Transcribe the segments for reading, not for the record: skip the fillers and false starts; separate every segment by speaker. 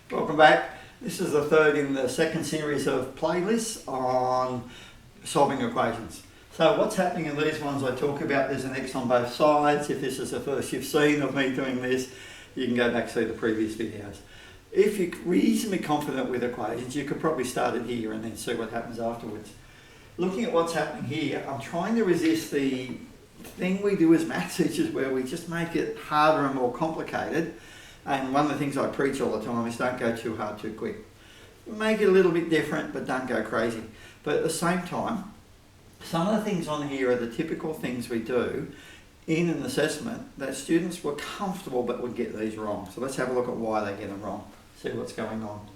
Speaker 1: Welcome back. This is the third in the second series of playlists on solving equations. So what's happening in these ones I talk about, there's an X on both sides. If this is the first you've seen of me doing this, you can go back and see the previous videos. If you're reasonably confident with equations, you could probably start it here and then see what happens afterwards. Looking at what's happening here, I'm trying to resist the thing we do as maths teachers where we just make it harder and more complicated. And one of the things I preach all the time is don't go too hard too quick. Make it a little bit different, but don't go crazy. But at the same time, some of the things on here are the typical things we do in an assessment that students were comfortable but would get these wrong. So let's have a look at why they get them wrong, see what's going on.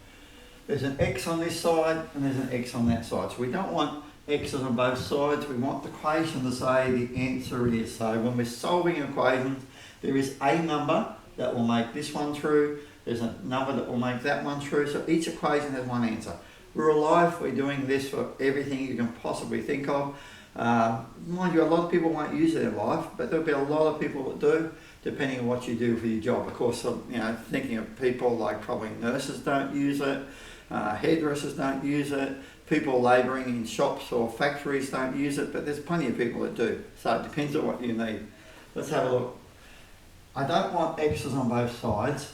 Speaker 1: There's an X on this side and there's an X on that side. So we don't want X's on both sides. We want the equation to say the answer is. So when we're solving equations, there is a number that will make this one true. There's a number that will make that one true. So each equation has one answer. Real life, we're doing this for everything you can possibly think of. Mind you, a lot of people won't use it in life, but there'll be a lot of people that do, depending on what you do for your job. Of course, thinking of people like probably nurses don't use it, hairdressers don't use it, people labouring in shops or factories don't use it, but there's plenty of people that do. So it depends on what you need. Let's have a look. I don't want X's on both sides.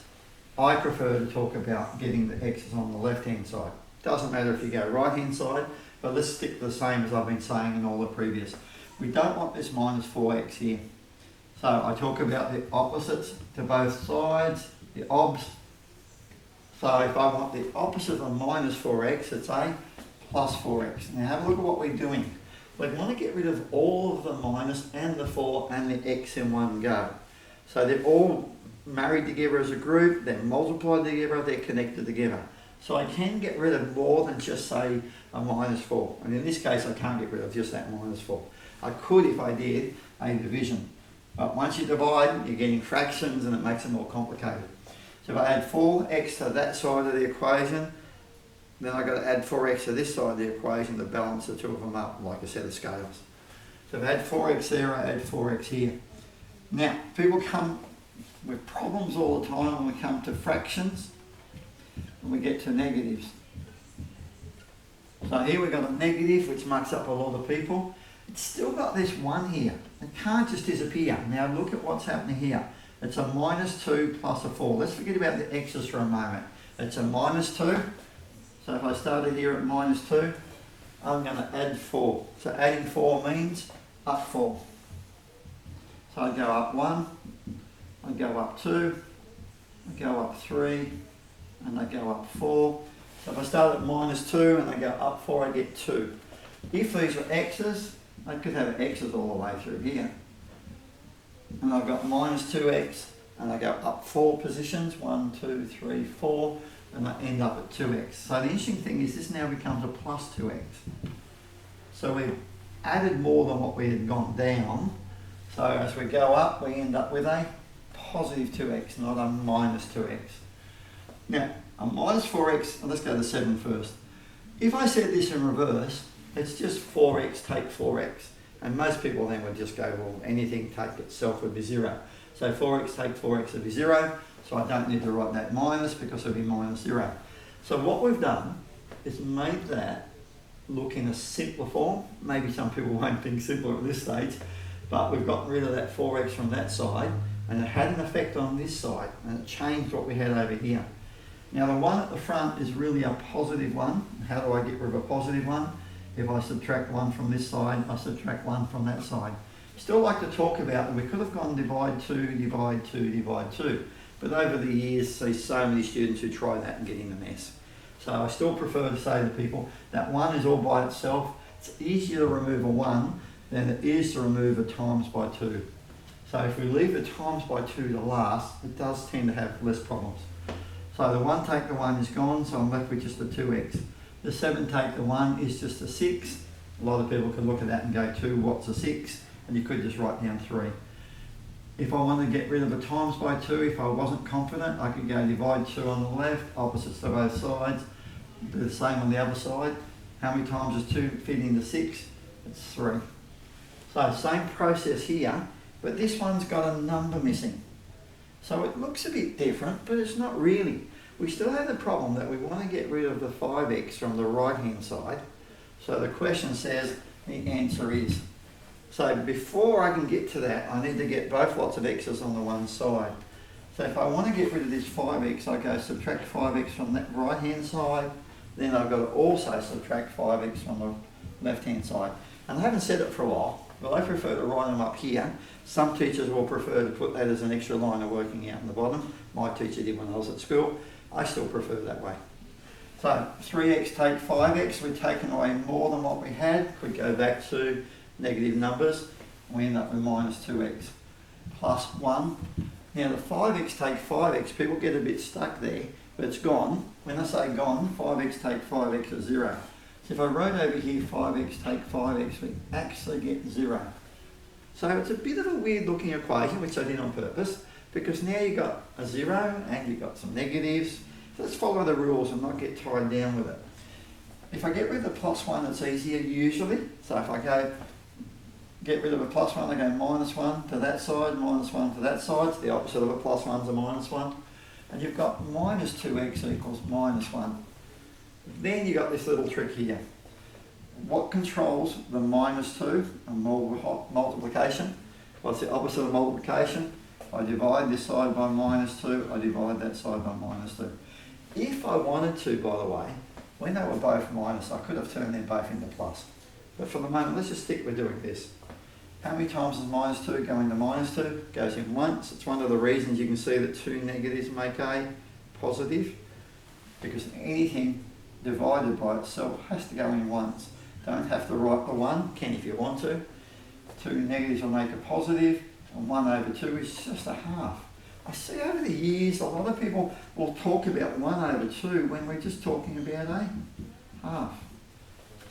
Speaker 1: I prefer to talk about getting the X's on the left-hand side. Doesn't matter if you go right-hand side, but let's stick to the same as I've been saying in all the previous. We don't want this minus 4x here. So I talk about the opposites to both sides, the obs. So if I want the opposite of minus 4x, it's a plus 4x. Now have a look at what we're doing. We want to get rid of all of the minus and the 4 and the x in one go. So they're all married together as a group, they're multiplied together, they're connected together. So I can get rid of more than just say a minus 4. And in this case I can't get rid of just that minus 4. I could if I did a division. But once you divide, you're getting fractions and it makes it more complicated. So if I add 4x to that side of the equation, then I've got to add 4x to this side of the equation to balance the two of them up like a set of scales. So if I add 4x there, I add 4x here. Now, people come with problems all the time when we come to fractions and we get to negatives. So here we've got a negative which mucks up a lot of people. It's still got this 1 here. It can't just disappear. Now look at what's happening here. It's a minus 2 plus a 4. Let's forget about the x's for a moment. It's a minus 2. So if I started here at minus 2, I'm going to add 4. So adding 4 means up 4. So I go up 1, I go up 2, I go up 3, and I go up 4. So if I start at minus 2 and I go up 4, I get 2. If these were x's, I could have x's all the way through here. And I've got minus 2x, and I go up 4 positions, 1, 2, 3, 4, and I end up at 2x. So the interesting thing is this now becomes a plus 2x. So we've added more than what we had gone down. So as we go up, we end up with a positive 2x, not a minus 2x. Now, a minus 4x, let's go to 7 first. If I set this in reverse, it's just 4x take 4x. And most people then would just go, well, anything take itself would be 0. So 4x take 4x would be 0, so I don't need to write that minus because it would be minus 0. So what we've done is made that look in a simpler form. Maybe some people won't think simpler at this stage, but we've gotten rid of that 4x from that side, and it had an effect on this side, and it changed what we had over here. Now the one at the front is really a positive one. How do I get rid of a positive one? If I subtract 1 from this side, I subtract 1 from that side. Still like to talk about that we could have gone divide 2, divide 2, divide 2. But over the years, see so many students who try that and get in a mess. So I still prefer to say to people that 1 is all by itself. It's easier to remove a 1 than it is to remove a times by 2. So if we leave the times by 2 to last, it does tend to have less problems. So the 1 take the 1 is gone, so I'm left with just the 2x. The 7 take the 1 is just a 6. A lot of people can look at that and go 2, what's a 6? And you could just write down 3. If I want to get rid of a times by 2, if I wasn't confident, I could go divide 2 on the left, opposites to both sides, do the same on the other side. How many times does 2 fit into 6? It's 3. So same process here, but this one's got a number missing. So it looks a bit different, but it's not really. We still have the problem that we want to get rid of the 5x from the right hand side. So the question says the answer is. So before I can get to that, I need to get both lots of x's on the one side. So if I want to get rid of this 5x, I go subtract 5x from that right hand side, then I've got to also subtract 5x from the left hand side. And I haven't said it for a while, but I prefer to write them up here. Some teachers will prefer to put that as an extra line of working out in the bottom. My teacher did when I was at school. I still prefer that way. So 3x take 5x, we've taken away more than what we had. We go back to negative numbers, we end up with minus 2x plus 1. Now the 5x take 5x, people get a bit stuck there, but it's gone. When I say gone, 5x take 5x is 0. So if I wrote over here 5x take 5x, we actually get 0. So it's a bit of a weird looking equation, which I did on purpose, because now you've got a 0 and you've got some negatives. So let's follow the rules and not get tied down with it. If I get rid of the plus 1, it's easier usually. So if I go get rid of a plus 1, I go minus 1 to that side, minus 1 to that side. It's the opposite of a plus 1 is a minus 1. And you've got minus 2x equals minus 1. Then you've got this little trick here. What controls the minus 2 and multiplication? What's the opposite of multiplication? I divide this side by minus 2, I divide that side by minus 2. If I wanted to, by the way, when they were both minus, I could have turned them both into plus. But for the moment, let's just stick with doing this. How many times does minus 2 go into minus 2? It goes in once. It's one of the reasons you can see that two negatives make a positive, because anything divided by itself has to go in once. Don't have to write the 1, can if you want to. Two negatives will make a positive, and 1 over 2 is just a half. I see over the years a lot of people will talk about 1 over 2 when we're just talking about a half.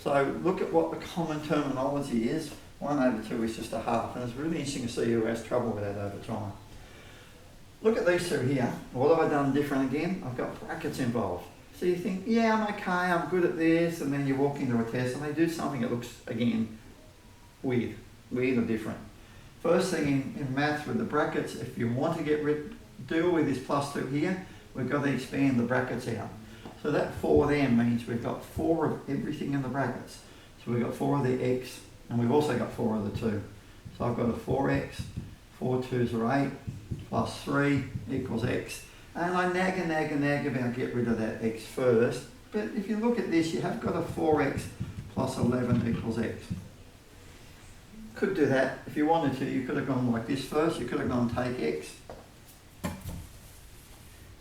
Speaker 1: So look at what the common terminology is. 1 over 2 is just a half, and it's really interesting to see who has trouble with that over time. Look at these two here. What have I done different again? I've got brackets involved. So you think, yeah, I'm okay, I'm good at this, and then you walk into a test and they do something that looks, again, weird or different. First thing in maths with the brackets, if you want to deal with this plus 2 here, we've got to expand the brackets out. So that 4 there means we've got 4 of everything in the brackets. So we've got 4 of the x, and we've also got 4 of the 2. So I've got a 4x, 4 2s are 8, plus 3 equals x. And I nag about get rid of that x first. But if you look at this, you have got a 4x plus 11 equals x. Could do that. If you wanted to, you could have gone like this first. You could have gone take x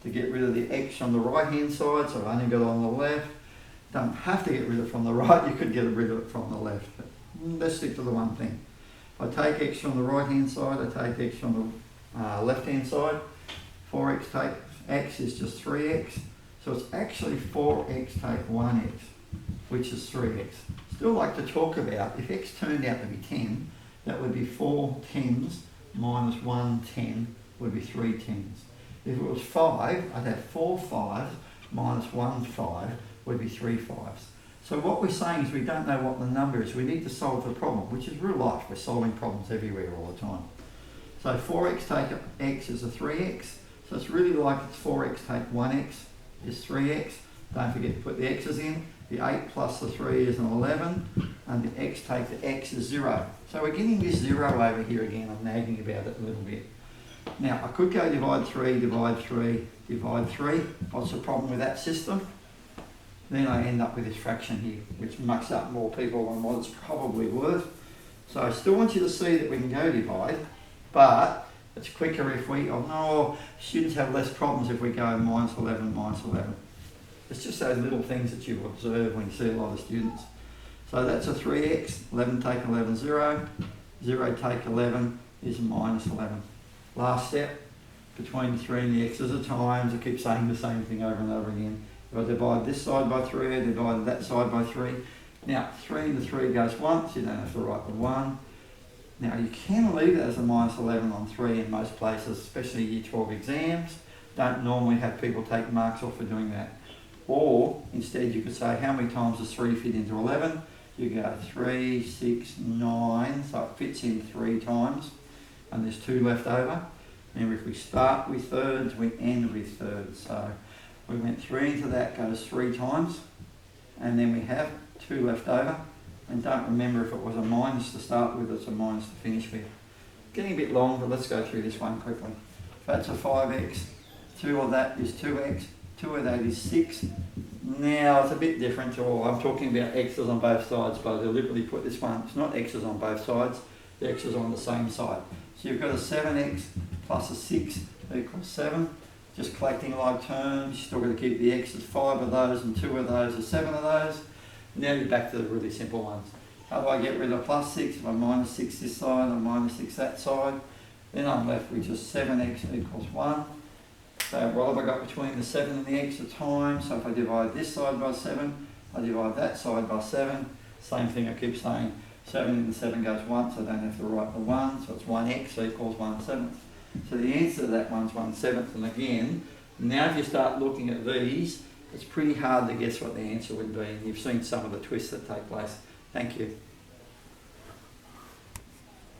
Speaker 1: to get rid of the x on the right hand side, so I've only got it on the left. Don't have to get rid of it from the right, you could get rid of it from the left. But let's stick to the one thing. If I take x from the right hand side, I take x from the left hand side. 4x take x is just 3x, so it's actually 4x take 1x, which is 3x. Still like to talk about, if x turned out to be 10, that would be 4 10s minus 1 10 would be 3 10s. If it was 5, I'd have 4 5s minus 1 5 would be 3 5s. So what we're saying is we don't know what the number is. We need to solve the problem, which is real life. We're solving problems everywhere all the time. So 4x take x is a 3x. So it's really like it's 4x take 1x is 3x. Don't forget to put the x's in. The 8 plus the 3 is an 11. And the x take the x is 0. So we're getting this 0 over here again. I'm nagging about it a little bit. Now, I could go divide 3, divide 3, divide 3. What's the problem with that system? Then I end up with this fraction here, which mucks up more people than what it's probably worth. So I still want you to see that we can go divide, but it's quicker if we, students have less problems if we go minus 11, minus 11. It's just those little things that you observe when you see a lot of students. So that's a 3x, 11 take 11, 0. 0 take 11 is minus 11. Last step, between the 3 and the x's are times. I keep saying the same thing over and over again. If I divide this side by 3, I divide that side by 3. Now, 3 into 3 goes once, you don't have to write the 1. Now, you can leave it as a minus 11 on 3 in most places, especially Year 12 exams. Don't normally have people take marks off for doing that. Or, instead, you could say, how many times does 3 fit into 11? You go 3, 6, 9, so it fits in 3 times, and there's 2 left over. Remember, if we start with thirds, we end with thirds. So We went 3 into that, goes 3 times, and then we have 2 left over. And don't remember if it was a minus to start with, it's a minus to finish with. Getting a bit long, but let's go through this one quickly. If that's a 5x, 2 of that is 2x, 2 of that is 6. Now it's a bit different to all. I'm talking about x's on both sides, but I deliberately put this one, it's not x's on both sides, the x is on the same side. So you've got a 7x plus a 6 equals 7. Just collecting like terms, you're still got to keep the x's, 5 of those and 2 of those are 7 of those. Now you're back to the really simple ones. How do I get rid of plus 6? If I minus 6 this side, I minus 6 that side. Then I'm left with just 7x equals 1. So what have I got between the 7 and the x of time? So if I divide this side by 7, I divide that side by 7. Same thing I keep saying, 7 into 7 goes 1, so I don't have to write the 1, so it's 1x equals 1/7. So the answer to that one's 1/7, and again, now if you start looking at these, it's pretty hard to guess what the answer would be, and you've seen some of the twists that take place. Thank you.